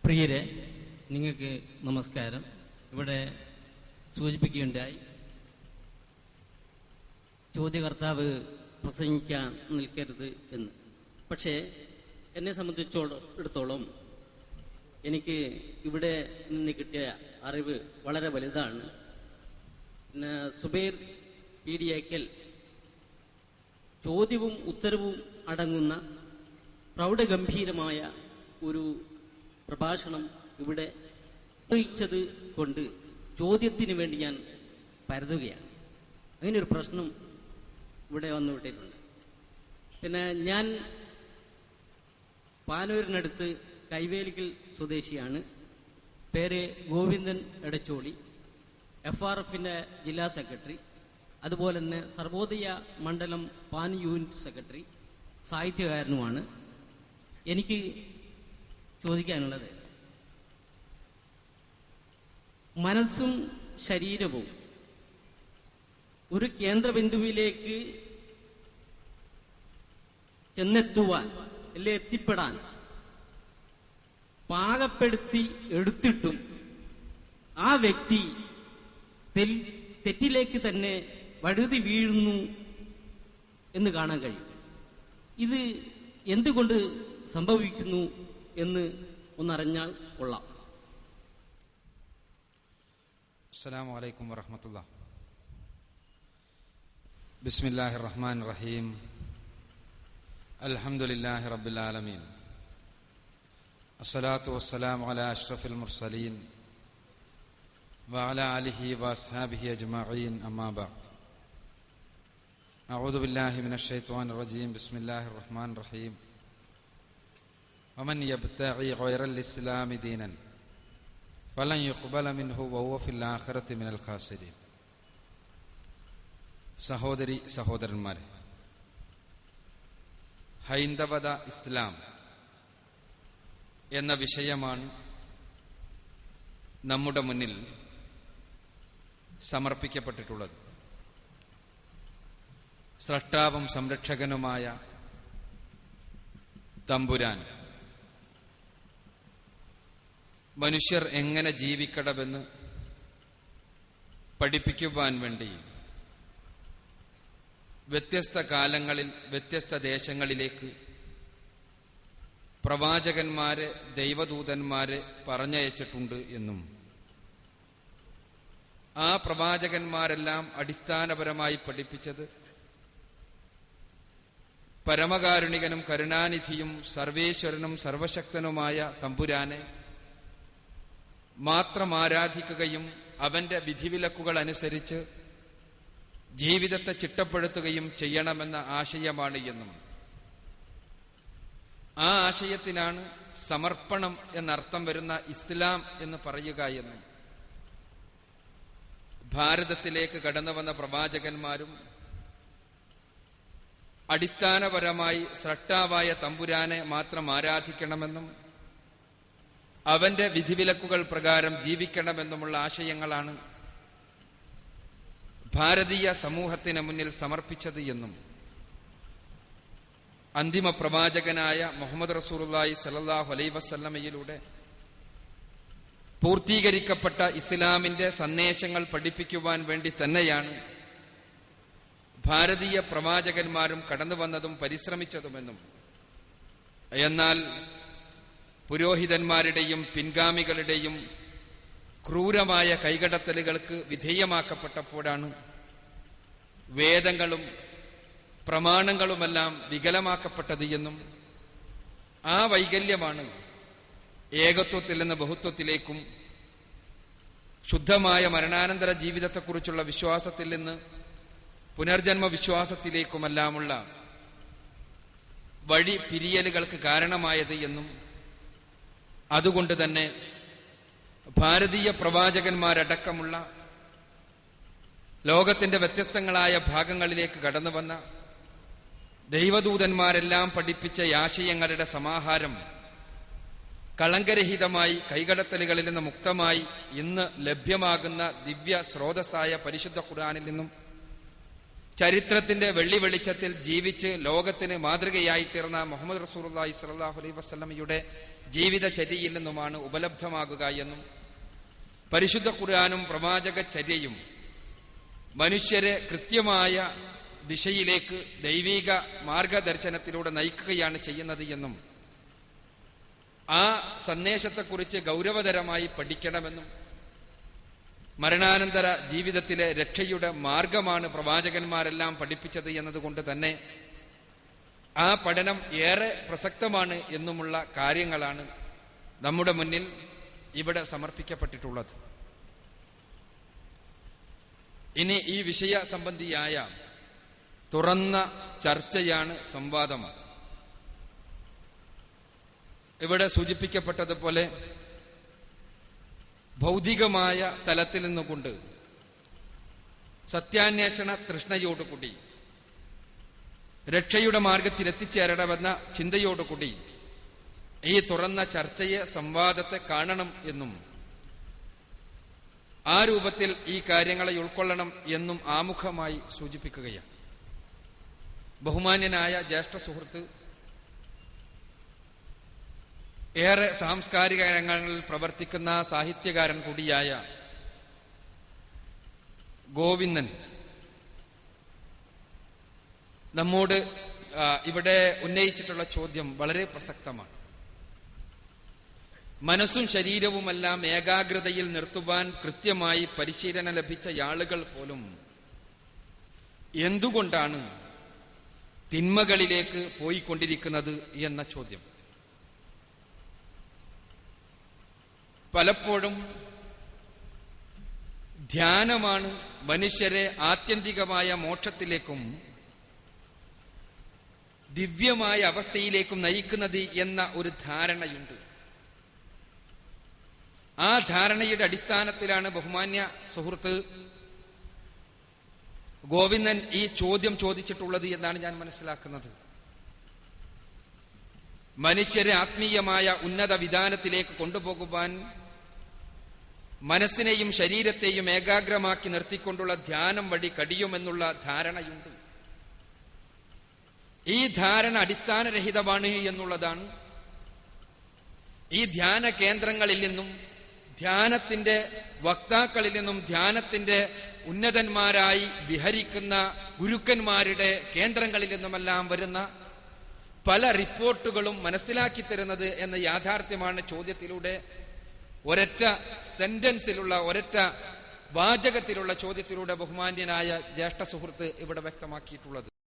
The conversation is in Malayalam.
പ്രിയരെ, നിങ്ങൾക്ക് നമസ്കാരം. ഇവിടെ സൂചിപ്പിക്കുകയുണ്ടായി, ചോദ്യകർത്താവ് പ്രസംഗിക്കാൻ നിൽക്കരുത് എന്ന്. പക്ഷേ എന്നെ സംബന്ധിച്ചിടത്തോളം എനിക്ക് ഇവിടെ നിന്ന് കിട്ടിയ അറിവ് വളരെ വലുതാണ്. പിന്നെ സുബൈർ പീഡിയേക്കൽ ചോദ്യവും ഉത്തരവും അടങ്ങുന്ന പ്രൗഢഗംഭീരമായ ഒരു പ്രഭാഷണം ഇവിടെ നിർവഹിച്ചത് കൊണ്ട് ചോദ്യത്തിന് വേണ്ടി ഞാൻ പരതുകയാണ്. അങ്ങനെ ഒരു പ്രശ്നം ഇവിടെ വന്നുവിട്ടിട്ടുണ്ട്. പിന്നെ ഞാൻ പാനൂരിനടുത്ത് കൈവേലിക്കൽ സ്വദേശിയാണ്. പേര് ഗോവിന്ദൻ എടച്ചോളി, FRFന്റെ ജില്ലാ സെക്രട്ടറി, അതുപോലെ തന്നെ സർവോദയ മണ്ഡലം പാൻ യൂണിറ്റ് സെക്രട്ടറി, സാഹിത്യകാരനുമാണ്. എനിക്ക് ചോദിക്കാനുള്ളത്, മനസ്സും ശരീരവും ഒരു കേന്ദ്രബിന്ദുവിലേക്ക് ചെന്നെത്തുവാൻ അല്ലെ എത്തിപ്പെടാൻ പാകപ്പെടുത്തി എടുത്തിട്ടും ആ വ്യക്തി തെറ്റിലേക്ക് തന്നെ വഴുതി വീഴുന്നു എന്ന് കാണാൻ കഴിയും. ഇത് എന്തുകൊണ്ട് സംഭവിക്കുന്നു എന്ന് ഒന്നറിഞ്ഞാൽ കൊള്ളാം. അസ്സലാമു അലൈക്കും വറഹ്മത്തുള്ളാഹി. ബിസ്മില്ലാഹിർ റഹ്മാനിർ റഹീം. അൽഹംദുലില്ലാഹി റബ്ബിൽ ആലമീൻ. അസ്സലാത്തു വസ്സലാമു അലാ അഷ്റഫിൽ മുർസലീൻ വഅലാ ആലിഹി വഅസ്ഹാബിഹി അജ്മഈൻ. അമ്മാ ബഅദ്. അഊദു ബില്ലാഹി മിനശ് ശൈത്വാനിർ റജീം. ബിസ്മില്ലാഹിർ റഹ്മാനിർ റഹീം. വമൻ യബ്തഗി ഗൈറൽ ഇസ്ലാമി ദീനൻ ഫലൻ യുഖ്ബല മിൻഹു വഹുവ ഫിൽ ആഖിറതി മിനൽ ഖാസിരീൻ. സഹോദരി സഹോദരന്മാരെ, ഹൈന്ദവത ഇസ്ലാം എന്ന വിഷയമാണ് നമ്മുടെ മുന്നിൽ സമർപ്പിക്കപ്പെട്ടിട്ടുള്ളത്. സ്രഷ്ടാവും സംരക്ഷകനുമായ തമ്പുരാൻ മനുഷ്യർ എങ്ങനെ ജീവിക്കണമെന്ന് പഠിപ്പിക്കുവാൻ വേണ്ടി വ്യത്യസ്ത കാലങ്ങളിൽ വ്യത്യസ്ത ദേശങ്ങളിലേക്ക് പ്രവാചകന്മാരെ, ദൈവദൂതന്മാരെ പറഞ്ഞയച്ചിട്ടുണ്ട് എന്നും ആ പ്രവാചകന്മാരെല്ലാം അടിസ്ഥാനപരമായി പഠിപ്പിച്ചത് പരമകാരുണികനും കരുണാനിധിയും സർവേശ്വരനും സർവശക്തനുമായ തമ്പുരാനെ മാത്രം ആരാധിക്കുകയും അവന്റെ വിധിവിലക്കുകൾ അനുസരിച്ച് ജീവിതത്തെ ചിട്ടപ്പെടുത്തുകയും ചെയ്യണമെന്ന ആശയമാണ് എന്നും ആ ആശയത്തിനാണ് സമർപ്പണം എന്നർത്ഥം വരുന്ന ഇസ്ലാം എന്ന് പറയുക എന്നും ഭാരതത്തിലേക്ക് കടന്നു വന്ന പ്രവാചകന്മാരും അടിസ്ഥാനപരമായി സ്രഷ്ടാവായ തമ്പുരാനെ മാത്രം ആരാധിക്കണമെന്നും അവന്റെ വിധിവിലക്കുകൾ പ്രകാരം ജീവിക്കണമെന്നുമുള്ള ആശയങ്ങളാണ് ഭാരതീയ സമൂഹത്തിന് മുന്നിൽ സമർപ്പിച്ചത് എന്നും അന്തിമ പ്രവാചകനായ മുഹമ്മദ് റസൂലുള്ളാഹി സ്വല്ലല്ലാഹു അലൈഹി വസല്ലമയിലൂടെ പൂർത്തീകരിക്കപ്പെട്ട ഇസ്ലാമിന്റെ സന്ദേശങ്ങൾ പഠിപ്പിക്കുവാൻ വേണ്ടി തന്നെയാണ് ഭാരതീയ പ്രവാചകന്മാരും കടന്നു വന്നതും പരിശ്രമിച്ചതുമെന്നും എന്നാൽ പുരോഹിതന്മാരുടെയും പിൻഗാമികളുടെയും ക്രൂരമായ കൈകടത്തലുകൾക്ക് വിധേയമാക്കപ്പെട്ടപ്പോഴാണ് വേദങ്ങളും പ്രമാണങ്ങളുമെല്ലാം വികലമാക്കപ്പെട്ടത് എന്നും ആ വൈകല്യമാണ് ഏകത്വത്തിൽ നിന്ന് ബഹുത്വത്തിലേക്കും ശുദ്ധമായ മരണാനന്തര ജീവിതത്തെക്കുറിച്ചുള്ള വിശ്വാസത്തിൽ നിന്ന് പുനർജന്മ വിശ്വാസത്തിലേക്കുമെല്ലാമുള്ള വഴി പിരിയലുകൾക്ക് കാരണമായത് എന്നും അതുകൊണ്ട് തന്നെ ഭാരതീയ പ്രവാചകന്മാരടക്കമുള്ള ലോകത്തിന്റെ വ്യത്യസ്തങ്ങളായ ഭാഗങ്ങളിലേക്ക് കടന്നു വന്ന ദൈവദൂതന്മാരെല്ലാം പഠിപ്പിച്ച ആശയങ്ങളുടെ സമാഹാരം കളങ്കരഹിതമായി കൈകടത്തലുകളിൽ നിന്ന് മുക്തമായി ഇന്ന് ലഭ്യമാകുന്ന ദിവ്യ സ്രോതസ്സായ പരിശുദ്ധ ഖുർആനിൽ നിന്നും ചരിത്രത്തിന്റെ വെള്ളി വെളിച്ചത്തിൽ ജീവിച്ച് ലോകത്തിന് മാതൃകയായി തീർന്ന മുഹമ്മദ് റസൂലുള്ളാഹി സ്വല്ലല്ലാഹു അലൈഹി വസല്ലമയുടെ ജീവിതചര്യയിൽ നിന്നുമാണ് ഉപലബ്ധമാകുക എന്നും പരിശുദ്ധ ഖുർആനും പ്രവാചക ചര്യയും മനുഷ്യരെ കൃത്യമായ ദിശയിലേക്ക് ദൈവിക മാർഗദർശനത്തിലൂടെ നയിക്കുകയാണ് ചെയ്യുന്നത് എന്നും ആ സന്ദേശത്തെക്കുറിച്ച് ഗൗരവതരമായി പഠിക്കണമെന്നും മരണാനന്തര ജീവിതത്തിലെ രക്ഷയുടെ മാർഗമാണ് പ്രവാചകന്മാരെല്ലാം പഠിപ്പിച്ചത് എന്നതുകൊണ്ട് തന്നെ ആ പഠനം ഏറെ പ്രസക്തമാണ് എന്നുമുള്ള കാര്യങ്ങളാണ് നമ്മുടെ മുന്നിൽ ഇവിടെ സമർപ്പിക്കപ്പെട്ടിട്ടുള്ളത്. ഇനി ഈ വിഷയ സംബന്ധിയായ തുറന്ന ചർച്ചയാണ്, സംവാദമാണ്. ഇവിടെ സൂചിപ്പിക്കപ്പെട്ടതുപോലെ ഭൗതികമായ തലത്തിൽ നിന്നുകൊണ്ട് സത്യാന്വേഷണ തൃഷ്ണയോടുകൂടി രക്ഷയുടെ മാർഗത്തിലെത്തിച്ചേരണമെന്ന ചിന്തയോടുകൂടി ഈ തുറന്ന ചർച്ചയെ, സംവാദത്തെ കാണണം എന്നും ആ രൂപത്തിൽ ഈ കാര്യങ്ങളെ ഉൾക്കൊള്ളണം എന്നും ആമുഖമായി സൂചിപ്പിക്കുകയാണ്. ബഹുമാന്യനായ ജ്യേഷ്ഠ സുഹൃത്ത്, ഏറെ സാംസ്കാരിക രംഗങ്ങളിൽ പ്രവർത്തിക്കുന്ന സാഹിത്യകാരൻ കൂടിയായ ഗോവിന്ദൻ നമ്മോട് ഇവിടെ ഉന്നയിച്ചിട്ടുള്ള ചോദ്യം വളരെ പ്രസക്തമാണ്. മനസ്സും ശരീരവുമെല്ലാം ഏകാഗ്രതയിൽ നിർത്തുവാൻ കൃത്യമായി പരിശീലനം ലഭിച്ച ആളുകൾ പോലും എന്തുകൊണ്ടാണ് തിന്മകളിലേക്ക് പോയിക്കൊണ്ടിരിക്കുന്നത് എന്ന ചോദ്യം. പലപ്പോഴും ധ്യാനമാണ് മനുഷ്യരെ ആത്യന്തികമായ മോക്ഷത്തിലേക്കും ദിവ്യമായ അവസ്ഥയിലേക്കും നയിക്കുന്നത് എന്ന ഒരു ധാരണയുണ്ട്. ആ ധാരണയുടെ അടിസ്ഥാനത്തിലാണ് ബഹുമാന്യ സുഹൃത്ത് ഗോവിന്ദൻ ഈ ചോദ്യം ചോദിച്ചിട്ടുള്ളത് എന്നാണ് ഞാൻ മനസ്സിലാക്കുന്നത്. മനുഷ്യരെ ആത്മീയമായ ഉന്നത വിധാനത്തിലേക്ക് കൊണ്ടുപോകുവാൻ മനസ്സിനെയും ശരീരത്തെയും ഏകാഗ്രമാക്കി നിർത്തിക്കൊണ്ടുള്ള ധ്യാനം വഴി കഴിയുമെന്നുള്ള ധാരണയുണ്ട്. ഈ ധാരണ അടിസ്ഥാനരഹിതമാണ് എന്നുള്ളതാണ്. ഈ ധ്യാന കേന്ദ്രങ്ങളിൽ നിന്നും, ധ്യാനത്തിന്റെ വക്താക്കളിൽ നിന്നും, ധ്യാനത്തിന്റെ ഉന്നതന്മാരായി വിഹരിക്കുന്ന ഗുരുക്കന്മാരുടെ കേന്ദ്രങ്ങളിൽ നിന്നുമെല്ലാം വരുന്ന പല റിപ്പോർട്ടുകളും മനസ്സിലാക്കി തരുന്നത് എന്ന യാഥാർത്ഥ്യമാണ് ചോദ്യത്തിലൂടെ, ഒരൊറ്റ സെന്റൻസിലുള്ള, ഒരൊറ്റ വാചകത്തിലുള്ള ചോദ്യത്തിലൂടെ ബഹുമാന്യനായ ജ്യേഷ്ഠ സുഹൃത്ത് ഇവിടെ വ്യക്തമാക്കിയിട്ടുള്ളത്.